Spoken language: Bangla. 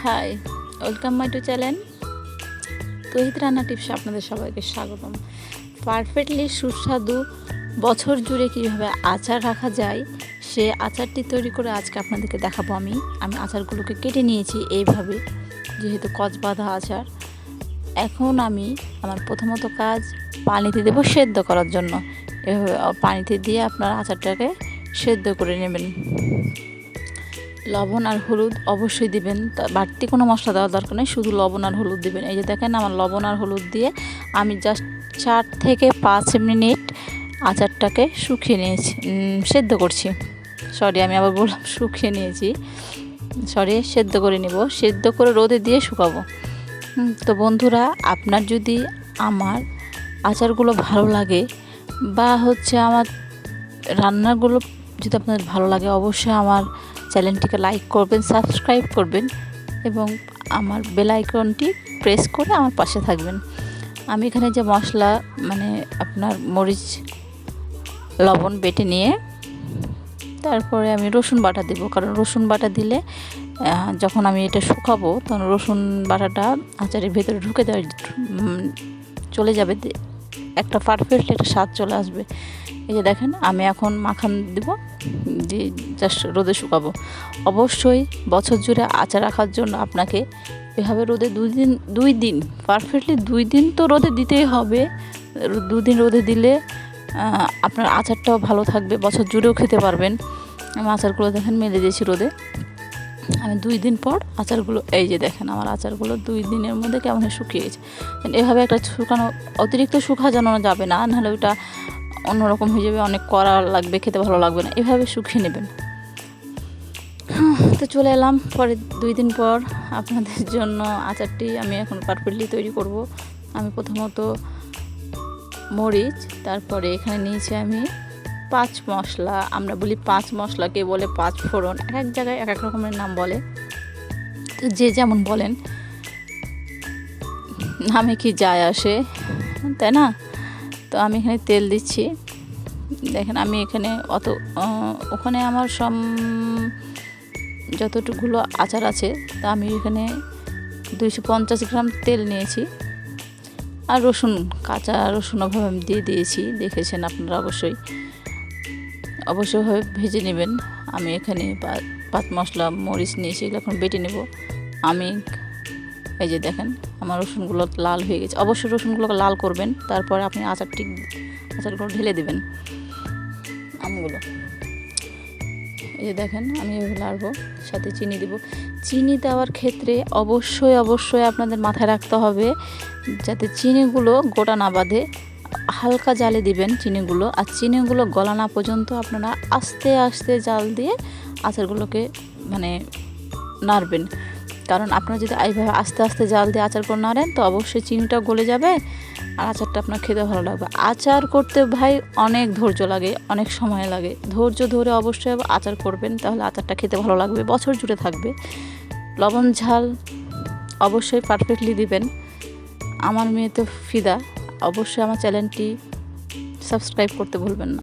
High, welcome my to channel Tohid রান্না টিপসে আপনাদের সবাইকে স্বাগতম। পারফেক্টলি সুস্বাদু বছর জুড়ে কীভাবে আচার রাখা যায় সে আচারটি তৈরি করে আজকে আপনাদেরকে দেখাবো। আমি আচারগুলোকে কেটে নিয়েছি এইভাবে, যেহেতু কচবাঁধা আচার। এখন আমি আমার প্রথমত কাজ পানিতে দেবো সেদ্ধ করার জন্য। এভাবে পানিতে দিয়ে আপনার আচারটাকে সেদ্ধ করে নেবেন। লবণ আর হলুদ অবশ্যই দিবেন, বাড়তি কোনো মশলা দেওয়ার দরকার নেই, শুধু লবণ আর হলুদ দিবেন। এই যে দেখেন, আমার লবণ আর হলুদ দিয়ে আমি জাস্ট 4 থেকে 5 মিনিট আচারটাকে শুকিয়ে নিয়েছি, সেদ্ধ করছি। আমি আবার বললাম শুকিয়ে নিয়েছি, সেদ্ধ করে নেব। সেদ্ধ করে রোদে দিয়ে শুকাবো। তো বন্ধুরা, আপনার যদি আমার আচারগুলো ভালো লাগে বা আমার রান্নাগুলো যদি আপনাদের ভালো লাগে, অবশ্যই আমার চ্যানেলটিকে লাইক করবেন, সাবস্ক্রাইব করবেন এবং আমার বেল আইকনটি প্রেস করে আমার পাশে থাকবেন। আমি এখানে যে মশলা আপনার মরিচ লবণ বেটে নিয়ে তারপরে আমি রসুন বাটা দেবো, কারণ রসুন বাটা দিলে যখন আমি এটা শুকাবো তখন রসুন বাটাটা আচারের ভেতরে ঢুকে চলে যাবে, একটা পারফেক্ট একটা স্বাদ চলে আসবে। এই যে দেখেন, আমি এখন মাখন দেব, দিয়ে জাস্ট রোদে শুকাবো। অবশ্যই বছর জুড়ে আচার রাখার জন্য আপনাকে এভাবে রোদে 2 দিন পারফেক্টলি 2 দিন তো রোদে দিতেই হবে। 2 দিন রোদে দিলে আপনার আচারটাও ভালো থাকবে, বছর জুড়েও খেতে পারবেন। আমি আচারগুলো দেখেন মেলে দিয়েছি রোদে। আমি 2 দিন পর আচারগুলো, এই যে দেখেন আমার আচারগুলো 2 দিনের মধ্যে কেমন শুকিয়ে গেছে। এভাবে একটা শুকানো, অতিরিক্ত শুকানো যাবে না, নাহলে ওটা অন্যরকম হয়ে যাবে, অনেক কড়া লাগবে, খেতে ভালো লাগবে না। এভাবে শুকিয়ে নেবেন। তো চলে এলাম পরে 2 দিন পর আপনাদের জন্য আচারটি আমি এখন পারফেক্টলি তৈরি করব। আমি প্রথমত মরিচ, তারপরে এখানে নিয়েছি আমি 5 মশলা। আমরা বলি 5 মশলা, কে বলে 5 ফোড়ন, এক জায়গায় এক রকমের নাম বলে, তো যে যেমন বলেন, নামে কি যায় আসে, তাই না? তো আমি এখানে তেল দিচ্ছি। দেখেন, আমি এখানে ওখানে আমার যতটুকুগুলো আচার আছে তা আমি এখানে 250 গ্রাম তেল নিয়েছি। আর কাঁচা রসুন ওভাবে আমি দিয়ে দিয়েছি, দেখেছেন আপনারা অবশ্যই ভেজে নেবেন। আমি এখানে 5 মশলা মরিচ নিয়েছি, এগুলো এখন বেটে নেব আমি। এই যে দেখেন, আমার রসুনগুলো লাল হয়ে গেছে। অবশ্যই রসুনগুলোকে লাল করবেন, তারপরে আপনি আচারগুলো ঢেলে দেবেন আমগুলো। এই যে দেখেন, আমি এভাবে লাড়বো, সাথে চিনি দেব। চিনি দেওয়ার ক্ষেত্রে অবশ্যই আপনাদের মাথায় রাখতে হবে যাতে চিনিগুলো গোটা না বাঁধে। হালকা জালে দিবেন চিনিগুলো, আর চিনিগুলো গলা না পর্যন্ত আপনারা আস্তে আস্তে জাল দিয়ে আচারগুলোকে নাড়বেন। কারণ আপনারা যদি এইভাবে আস্তে আস্তে জাল দিয়ে আচার করে নাড়েন তো অবশ্যই চিনিটা গলে যাবে আর আচারটা আপনার খেতে ভালো লাগবে। আচার করতে ভাই অনেক ধৈর্য লাগে, অনেক সময় লাগে। ধৈর্য ধরে অবশ্যই আচার করবেন, তাহলে আচারটা খেতে ভালো লাগবে, বছর জুড়ে থাকবে। লবণ ঝাল অবশ্যই পারফেক্টলি দিবেন। আমার মেয়ে তো ফিদা, অবশ্যই আমার চ্যানেলটি সাবস্ক্রাইব করতে ভুলবেন না।